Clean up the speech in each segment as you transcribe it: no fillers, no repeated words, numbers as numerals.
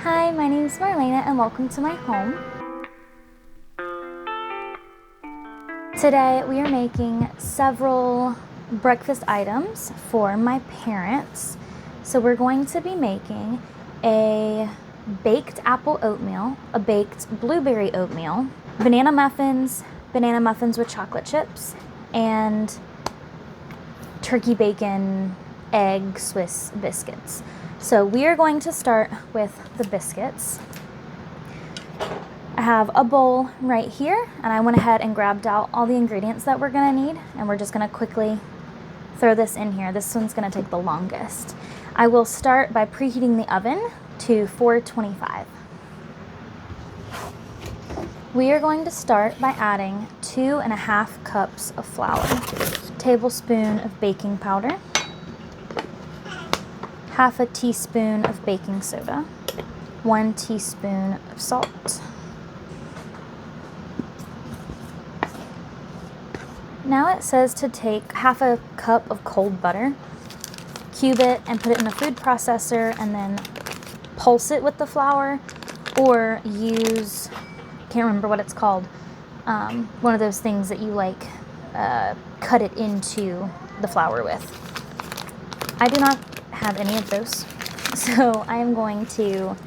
Hi, my name is Marlena and welcome to my home. Today we are making several breakfast items for my parents. So we're going to be making a baked apple oatmeal, a baked blueberry oatmeal, banana muffins with chocolate chips, and turkey bacon egg Swiss biscuits. So we are going to start with the biscuits. I have a bowl right here, and I went ahead and grabbed out all the ingredients that we're gonna need, and we're just gonna quickly throw this in here. This one's gonna take the longest. I will start by preheating the oven to 425. We are going to start by adding 2.5 cups of flour, a tablespoon of baking powder, half a teaspoon of baking soda, 1 teaspoon of salt. Now it says to take half a cup of cold butter, cube it and put it in a food processor and then pulse it with the flour, or use, can't remember what it's called, one of those things that you cut it into the flour with. I do not have any of those, so I am going to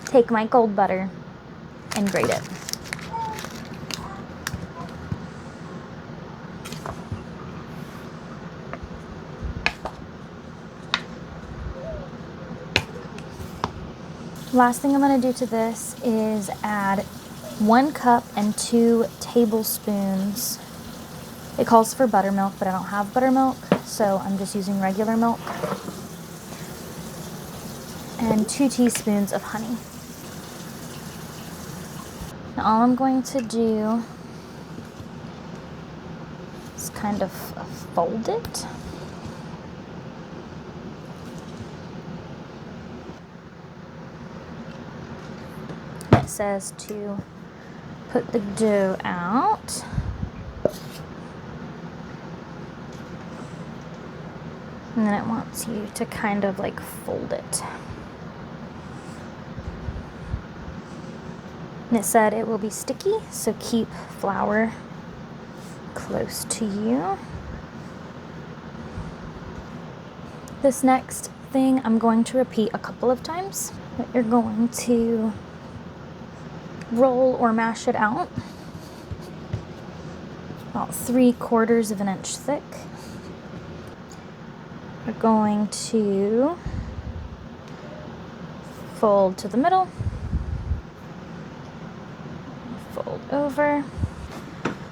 take my cold butter and grate it. Last thing I'm going to do to this is add 1 cup and 2 tablespoons. It calls for buttermilk, but I don't have buttermilk, so I'm just using regular milk. And 2 teaspoons of honey. Now all I'm going to do is kind of fold it. It says to put the dough out. And then it wants you to kind of like fold it. And it said it will be sticky, so keep flour close to you. This next thing I'm going to repeat a couple of times. But you're going to roll or mash it out about 3/4 of an inch thick. We're going to fold to the middle, fold over.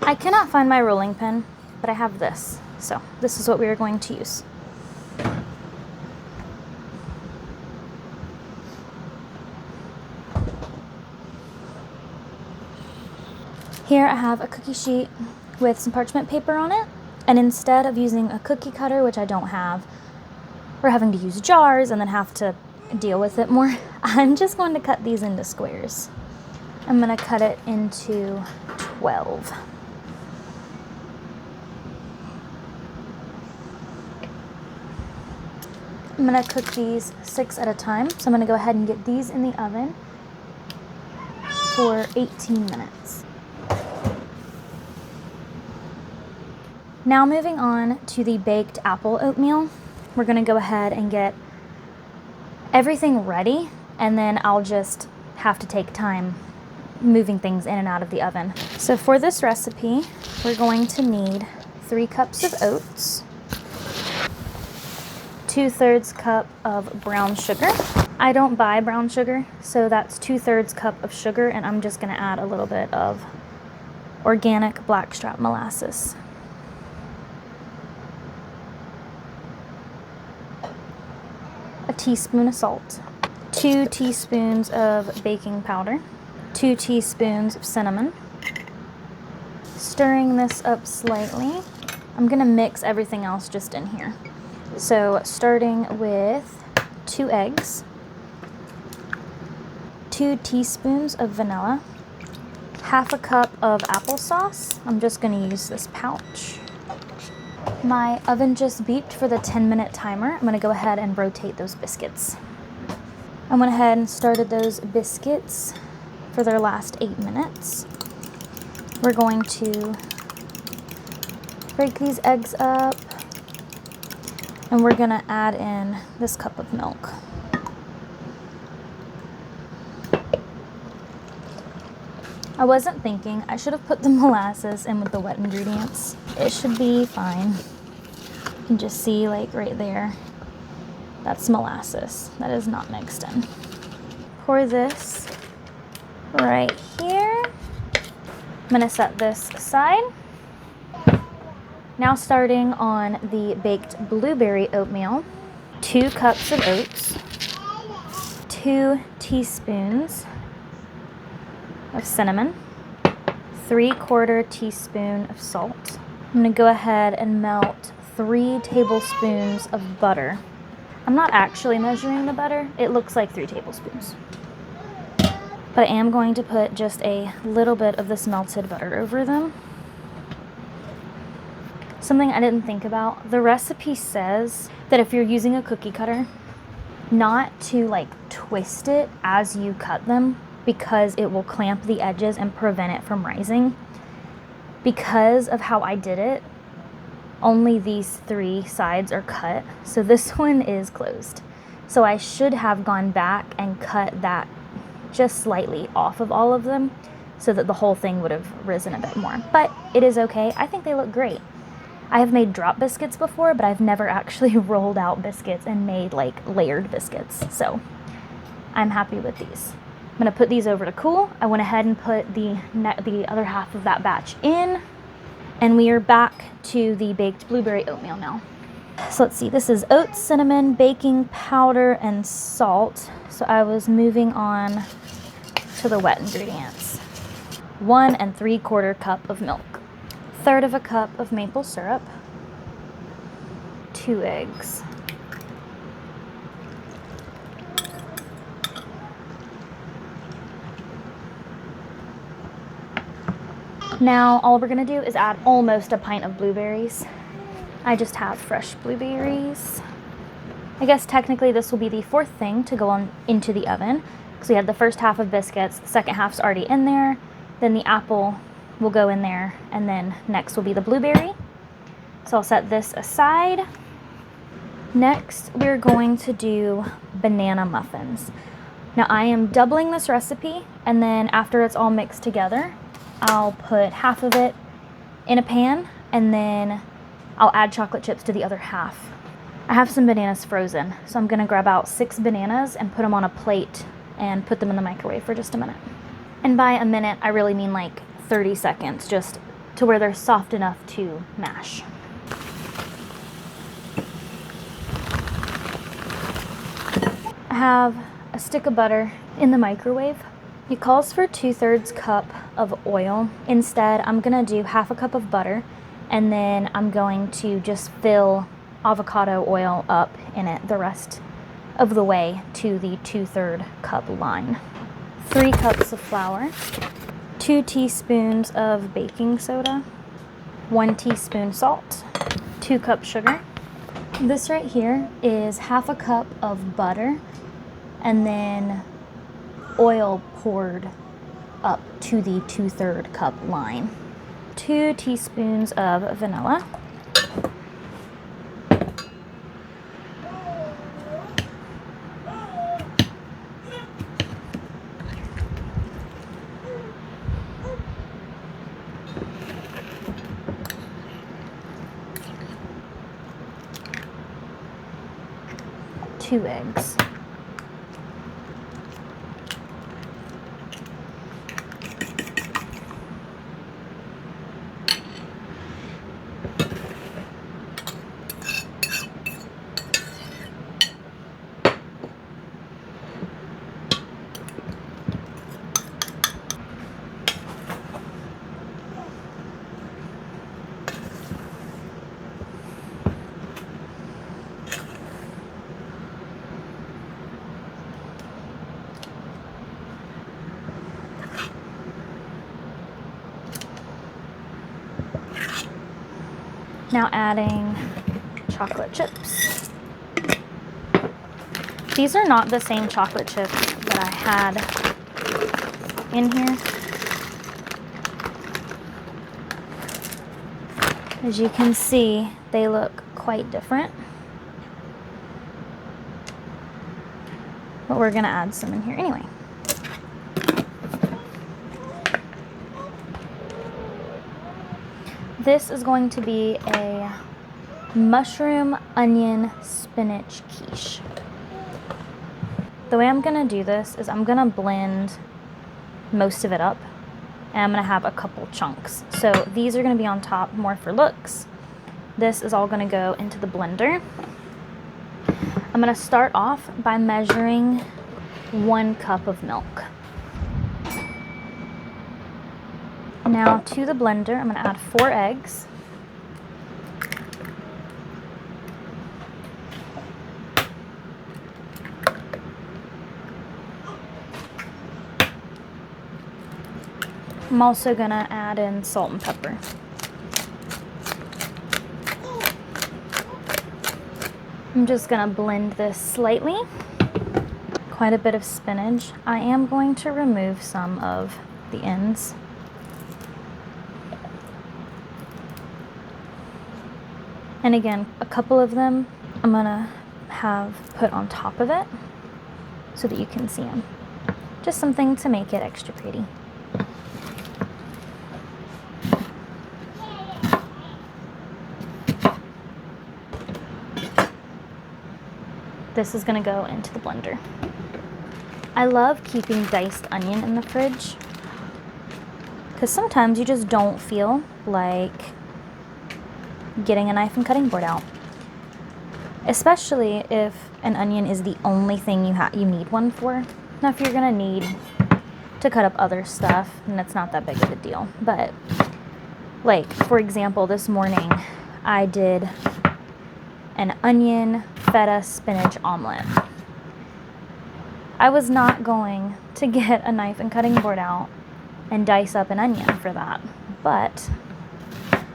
I cannot find my rolling pin, but I have this, so this is what we are going to use. Here I have a cookie sheet with some parchment paper on it, and instead of using a cookie cutter, which I don't have, or having to use jars and then have to deal with it more, I'm just going to cut these into squares. I'm going to cut it into 12. I'm going to cook these 6 at a time, so I'm going to go ahead and get these in the oven for 18 minutes. Now moving on to the baked apple oatmeal, we're going to go ahead and get everything ready, and then I'll just have to take time moving things in and out of the oven. So for this recipe, we're going to need 3 cups of oats, 2/3 cup of brown sugar. I don't buy brown sugar, so that's 2/3 cup of sugar, and I'm just going to add a little bit of organic blackstrap molasses. A teaspoon of salt, 2 teaspoons of baking powder, 2 teaspoons of cinnamon. Stirring this up slightly, I'm going to mix everything else just in here. So starting with 2 eggs, 2 teaspoons of vanilla, half a cup of applesauce. I'm just going to use this pouch. My oven just beeped for the 10-minute timer. I'm going to go ahead and rotate those biscuits. I went ahead and started those biscuits for their last 8 minutes. We're going to break these eggs up, and we're gonna add in this cup of milk. I wasn't thinking, I should have put the molasses in with the wet ingredients. It should be fine. You can just see like right there, that's molasses. That is not mixed in. Pour this right here. I'm gonna set this aside. Now starting on the baked blueberry oatmeal, 2 cups of oats, 2 teaspoons of cinnamon, 3/4 teaspoon of salt. I'm gonna go ahead and melt 3 tablespoons of butter. I'm not actually measuring the butter. It looks like 3 tablespoons. But I am going to put just a little bit of this melted butter over them. Something I didn't think about, the recipe says that if you're using a cookie cutter, not to like twist it as you cut them because it will clamp the edges and prevent it from rising. Because of how I did it, only these 3 sides are cut, so this one is closed. So I should have gone back and cut that just slightly off of all of them so that the whole thing would have risen a bit more. But it is okay. I think they look great. I have made drop biscuits before, but I've never actually rolled out biscuits and made like layered biscuits. So I'm happy with these. I'm gonna put these over to cool. I went ahead and put the other half of that batch in, and we are back to the baked blueberry oatmeal now. So let's see, this is oats, cinnamon, baking powder, and salt. So I was moving on to the wet ingredients. 1 3/4 cup of milk. 1/3 of a cup of maple syrup, 2 eggs, now all we're gonna do is add almost a pint of blueberries. I just have fresh blueberries. I guess technically this will be the 4th thing to go on into the oven, because we had the first half of biscuits, the second half's already in there, then the apple will go in there, and then next will be the blueberry. So I'll set this aside. Next, we're going to do banana muffins. Now I am doubling this recipe, and then after it's all mixed together, I'll put half of it in a pan, and then I'll add chocolate chips to the other half. I have some bananas frozen, so I'm gonna grab out 6 bananas and put them on a plate and put them in the microwave for just a minute. And by a minute, I really mean like 30 seconds, just to where they're soft enough to mash. I have a stick of butter in the microwave. It calls for 2/3 cup of oil. Instead, I'm gonna do half a cup of butter, and then I'm going to just fill avocado oil up in it the rest of the way to the 2/3 cup line. 3 cups of flour, 2 teaspoons of baking soda, 1 teaspoon salt, 2 cups sugar. This right here is half a cup of butter, and then oil poured up to the 2/3 cup line. 2 teaspoons of vanilla, two eggs. Now adding chocolate chips. These are not the same chocolate chips that I had in here. As you can see, they look quite different. But we're gonna add some in here anyway. This is going to be a mushroom onion spinach quiche. The way I'm gonna do this is I'm gonna blend most of it up, and I'm gonna have a couple chunks. So these are gonna be on top more for looks. This is all gonna go into the blender. I'm gonna start off by measuring 1 cup of milk. Now to the blender, I'm gonna add 4 eggs. I'm also gonna add in salt and pepper. I'm just gonna blend this slightly. Quite a bit of spinach. I am going to remove some of the ends. And again, a couple of them I'm gonna have put on top of it so that you can see them. Just something to make it extra pretty. This is gonna go into the blender. I love keeping diced onion in the fridge because sometimes you just don't feel like getting a knife and cutting board out. Especially if an onion is the only thing you need one for. Now if you're gonna need to cut up other stuff, then it's not that big of a deal. But like, for example, this morning I did an onion feta spinach omelet. I was not going to get a knife and cutting board out and dice up an onion for that, but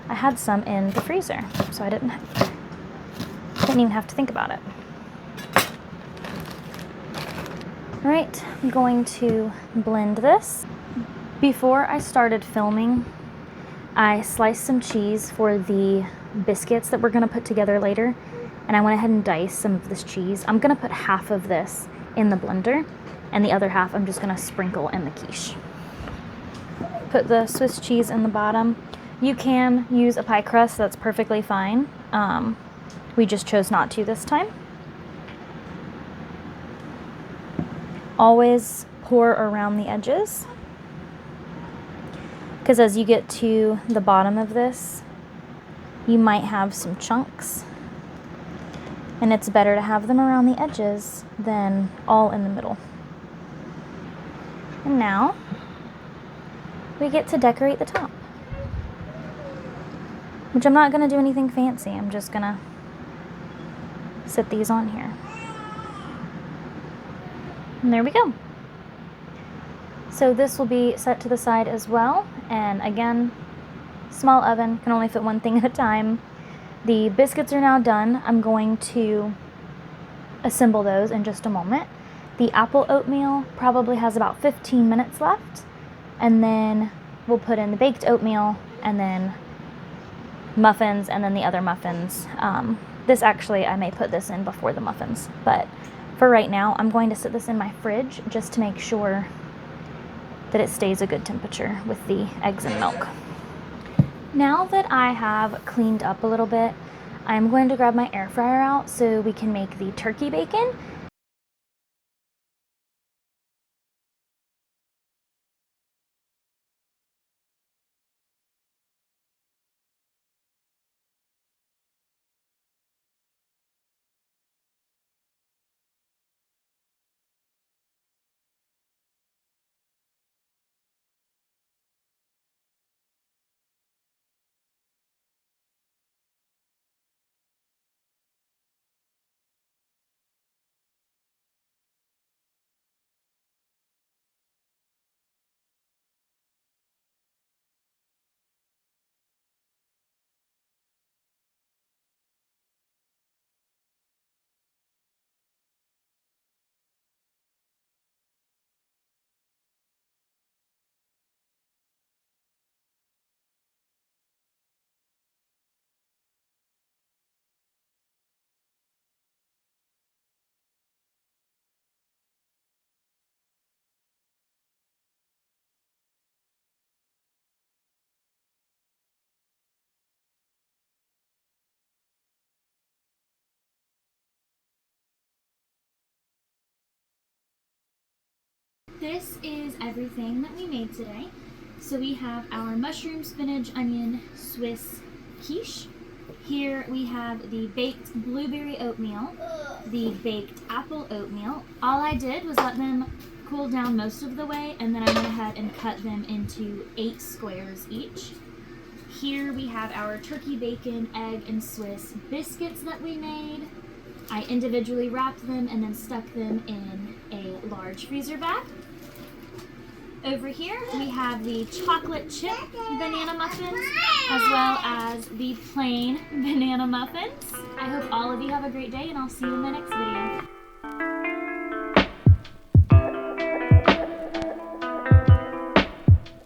I had some in the freezer, so I didn't even have to think about it. All right, I'm going to blend this. Before I started filming, I sliced some cheese for the biscuits that we're gonna put together later, and I went ahead and diced some of this cheese. I'm gonna put half of this in the blender, and the other half I'm just gonna sprinkle in the quiche. Put the Swiss cheese in the bottom. You can use a pie crust, that's perfectly fine. We just chose not to this time. Always pour around the edges, because as you get to the bottom of this, you might have some chunks, and it's better to have them around the edges than all in the middle. And now we get to decorate the top, which I'm not going to do anything fancy. I'm just going to sit these on here. And there we go. So this will be set to the side as well. And again, small oven, can only fit one thing at a time. The biscuits are now done. I'm going to assemble those in just a moment. The apple oatmeal probably has about 15 minutes left. And then we'll put in the baked oatmeal and then muffins and then the other muffins. This actually, I may put this in before the muffins, but for right now, I'm going to sit this in my fridge just to make sure that it stays a good temperature with the eggs and milk. Now that I have cleaned up a little bit, I'm going to grab my air fryer out so we can make the turkey bacon. this is everything that we made today. So we have our mushroom, spinach, onion, Swiss quiche. Here we have the baked blueberry oatmeal, the baked apple oatmeal. All I did was let them cool down most of the way, and then I went ahead and cut them into 8 squares each. Here we have our turkey, bacon, egg, and Swiss biscuits that we made. I individually wrapped them and then stuck them in a large freezer bag. Over here we have the chocolate chip banana muffins as well as the plain banana muffins. I hope all of you have a great day, and I'll see you in the next video.